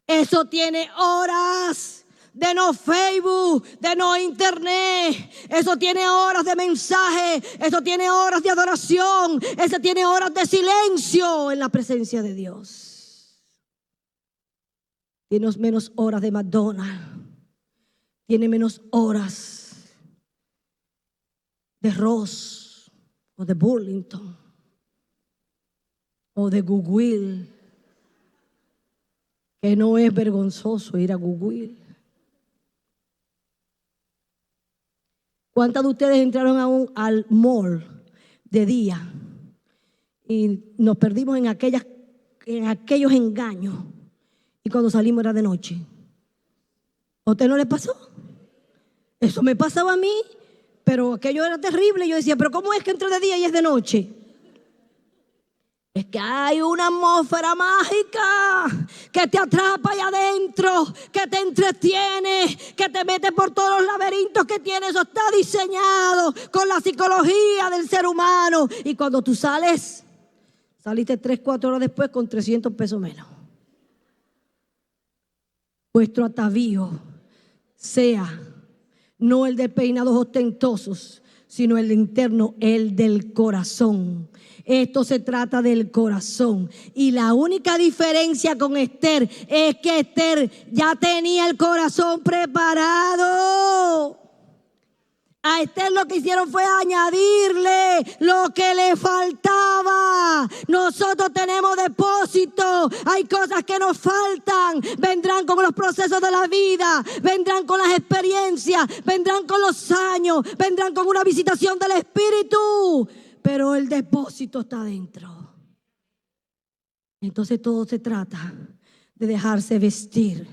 eso tiene horas de no Facebook, de no internet. Eso tiene horas de mensaje, eso tiene horas de adoración, eso tiene horas de silencio en la presencia de Dios. Tiene menos horas de McDonald's, tiene menos horas de Ross o de Burlington o de Goodwill, que no es vergonzoso ir a Goodwill. ¿Cuántas de ustedes entraron al mall de día y nos perdimos en aquellos engaños y cuando salimos era de noche? ¿A usted no le pasó? Eso me pasaba a mí, pero aquello era terrible. Yo decía: pero ¿cómo es que entré de día y es de noche? Es que hay una atmósfera mágica que te atrapa ahí adentro, que te entretiene, que te mete por todos los laberintos que tiene. Eso está diseñado con la psicología del ser humano. Y cuando tú saliste 3-4 horas después con 300 pesos menos. Vuestro atavío sea no el de peinados ostentosos, sino el interno, el del corazón. Esto se trata del corazón. Y la única diferencia con Esther es que Esther ya tenía el corazón preparado. A Esther lo que hicieron fue añadirle lo que le faltaba. Nosotros tenemos depósito. Hay cosas que nos faltan. Vendrán con los procesos de la vida. Vendrán con las experiencias. Vendrán con los años. Vendrán con una visitación del Espíritu. Pero el depósito está dentro. Entonces todo se trata de dejarse vestir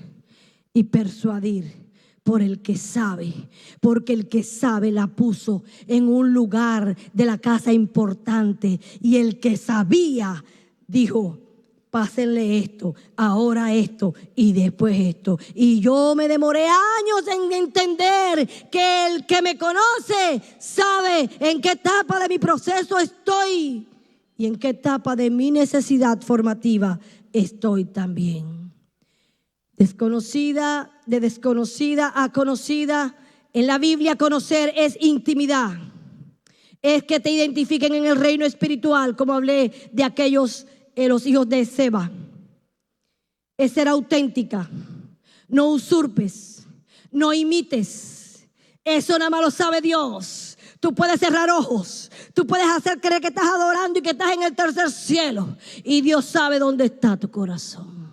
y persuadir por el que sabe, porque el que sabe la puso en un lugar de la casa importante, y el que sabía dijo: pásenle esto, ahora esto y después esto. Y yo me demoré años en entender que el que me conoce sabe en qué etapa de mi proceso estoy y en qué etapa de mi necesidad formativa estoy también. De desconocida a conocida. En la Biblia conocer es intimidad. Es que te identifiquen en el reino espiritual, como hablé de aquellos, los hijos de Seba. Es ser auténtica. No usurpes, no imites. Eso nada más lo sabe Dios. Tú puedes cerrar ojos, tú puedes hacer creer que estás adorando y que estás en el tercer cielo, y Dios sabe dónde está tu corazón.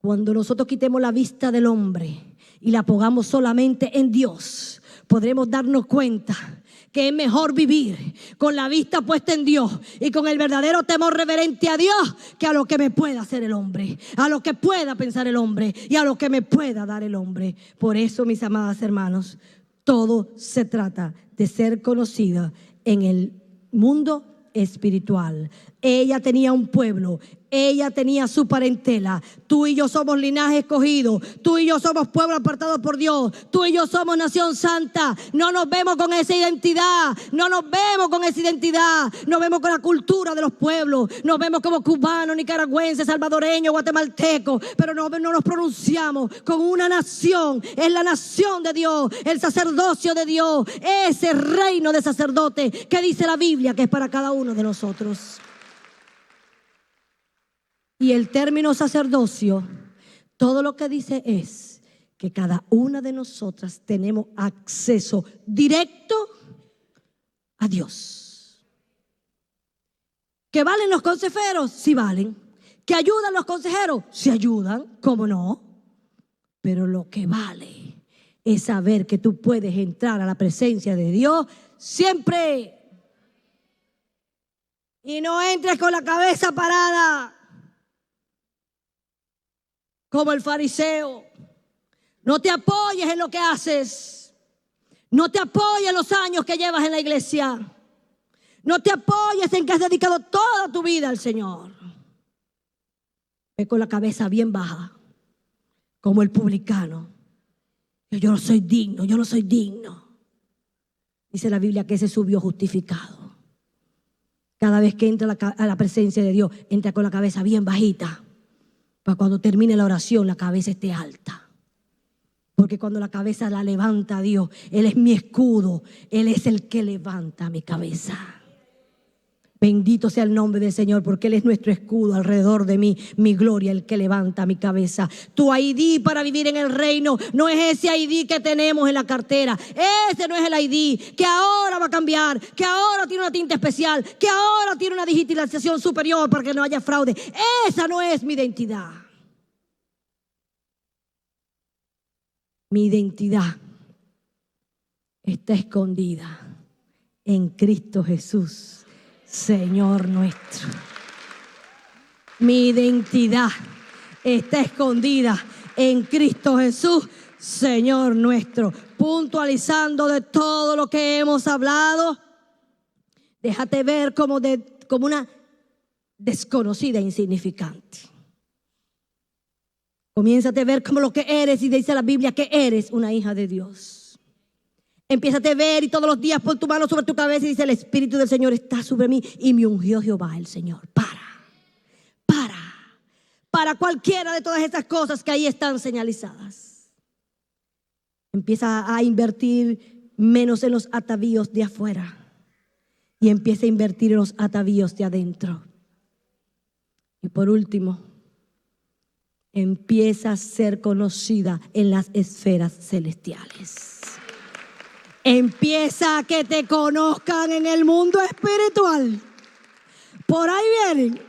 Cuando nosotros quitemos la vista del hombre y la pongamos solamente en Dios, podremos darnos cuenta que es mejor vivir con la vista puesta en Dios y con el verdadero temor reverente a Dios que a lo que me pueda hacer el hombre, a lo que pueda pensar el hombre y a lo que me pueda dar el hombre. Por eso, mis amadas hermanos, todo se trata de ser conocida en el mundo espiritual. Ella tenía un pueblo, ella tenía su parentela. Tú y yo somos linaje escogido, tú y yo somos pueblo apartado por Dios, tú y yo somos nación santa. No nos vemos con esa identidad, no nos vemos con esa identidad, nos vemos con la cultura de los pueblos, nos vemos como cubanos, nicaragüenses, salvadoreños, guatemaltecos, pero no nos pronunciamos con una nación. Es la nación de Dios, el sacerdocio de Dios, ese reino de sacerdote que dice la Biblia que es para cada uno de nosotros. Y el término sacerdocio, todo lo que dice es que cada una de nosotras tenemos acceso directo a Dios. ¿Que valen los consejeros? Sí valen. ¿Que ayudan los consejeros? Sí ayudan, ¿cómo no? Pero lo que vale es saber que tú puedes entrar a la presencia de Dios siempre. Y no entres con la cabeza parada como el fariseo. No te apoyes en lo que haces. No te apoyes en los años que llevas en la iglesia. No te apoyes en que has dedicado toda tu vida al Señor. Ve con la cabeza bien baja, como el publicano. Yo no soy digno, yo no soy digno. Dice la Biblia que ese subió justificado. Cada vez que entra a la presencia de Dios, entra con la cabeza bien bajita. Para cuando termine la oración, la cabeza esté alta. Porque cuando la cabeza la levanta a Dios, Él es mi escudo. Él es el que levanta mi cabeza. Bendito sea el nombre del Señor, porque Él es nuestro escudo alrededor de mí, mi gloria, el que levanta mi cabeza. Tu ID para vivir en el reino no es ese ID que tenemos en la cartera. Ese no es el ID que ahora va a cambiar, que ahora tiene una tinta especial, que ahora tiene una digitalización superior para que no haya fraude. Esa no es mi identidad. Mi identidad está escondida en Cristo Jesús, Señor nuestro. Mi identidad está escondida en Cristo Jesús, Señor nuestro. Puntualizando de todo lo que hemos hablado, déjate ver como una desconocida e insignificante. Comiénzate a ver como lo que eres, y dice la Biblia que eres una hija de Dios. Empiézate a ver y todos los días pon tu mano sobre tu cabeza y dice: el Espíritu del Señor está sobre mí y me ungió Jehová el Señor. Para cualquiera de todas estas cosas que ahí están señalizadas. Empieza a invertir menos en los atavíos de afuera y empieza a invertir en los atavíos de adentro. Y por último, empieza a ser conocida en las esferas celestiales. Empieza a que te conozcan en el mundo espiritual. Por ahí vienen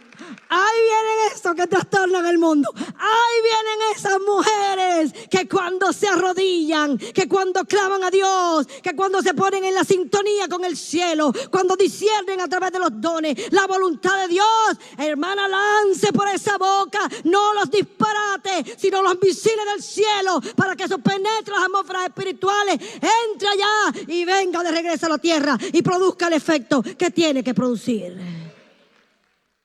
estos que trastornan el mundo. Ahí vienen esas mujeres que cuando se arrodillan, que cuando claman a Dios, que cuando se ponen en la sintonía con el cielo, cuando disciernen a través de los dones la voluntad de Dios. Hermana, lance por esa boca no los disparates, sino los misiles del cielo, para que eso penetre las atmósferas espirituales, entre allá y venga de regreso a la tierra y produzca el efecto que tiene que producir.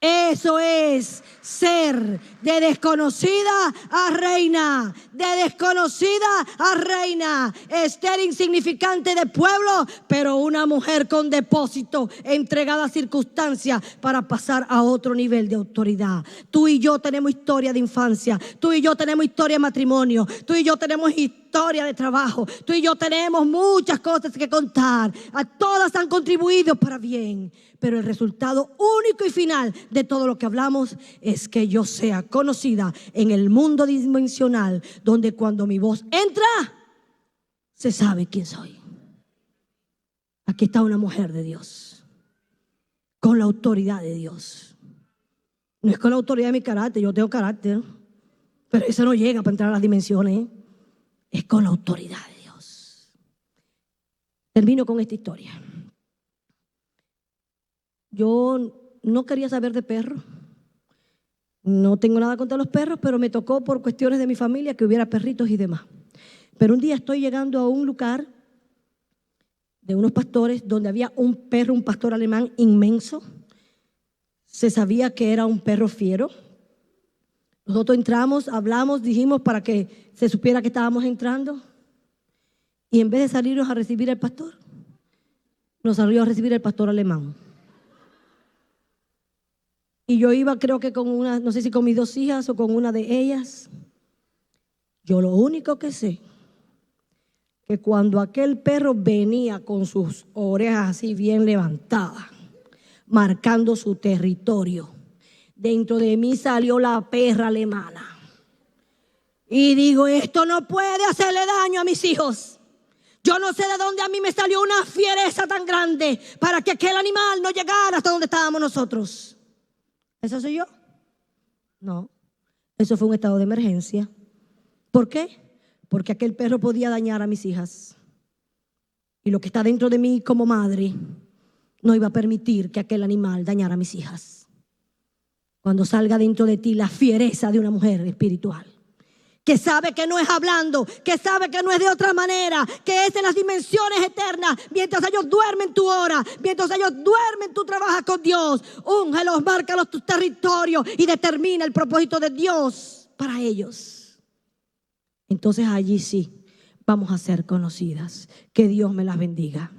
Eso es ser de desconocida a reina, de desconocida a reina. Esther insignificante de pueblo, pero una mujer con depósito, entregada a circunstancias para pasar a otro nivel de autoridad. Tú y yo tenemos historia de infancia, tú y yo tenemos historia de matrimonio, tú y yo tenemos historia de trabajo, tú y yo tenemos muchas cosas que contar. A todas han contribuido para bien. Pero el resultado único y final de todo lo que hablamos es que yo sea conocida en el mundo dimensional, donde cuando mi voz entra, se sabe quién soy. Aquí está una mujer de Dios, con la autoridad de Dios. No es con la autoridad de mi carácter, yo tengo carácter, pero eso no llega para entrar a las dimensiones. Es con la autoridad de Dios. Termino con esta historia. Yo no quería saber de perros. No tengo nada contra los perros, pero me tocó por cuestiones de mi familia que hubiera perritos y demás. Pero un día estoy llegando a un lugar de unos pastores donde había un perro, un pastor alemán inmenso. Se sabía que era un perro fiero. Nosotros entramos, hablamos, dijimos para que se supiera que estábamos entrando. Y en vez de salirnos a recibir al pastor, nos salió a recibir el pastor alemán. Y yo iba, creo que con una, no sé si con mis 2 hijas o con una de ellas. Yo lo único que sé, que cuando aquel perro venía con sus orejas así bien levantadas, marcando su territorio, dentro de mí salió la perra alemana. Y digo, esto no puede hacerle daño a mis hijos. Yo no sé de dónde a mí me salió una fiereza tan grande para que aquel animal no llegara hasta donde estábamos nosotros. ¿Eso soy yo? No, eso fue un estado de emergencia. ¿Por qué? Porque aquel perro podía dañar a mis hijas. Y lo que está dentro de mí como madre no iba a permitir que aquel animal dañara a mis hijas. Cuando salga dentro de ti la fiereza de una mujer espiritual, que sabe que no es hablando, que sabe que no es de otra manera, que es en las dimensiones eternas. Mientras ellos duermen, tú oras. Mientras ellos duermen, tú trabajas con Dios. Úngelos, márcalos tus territorios y determina el propósito de Dios para ellos. Entonces allí sí vamos a ser conocidas. Que Dios me las bendiga.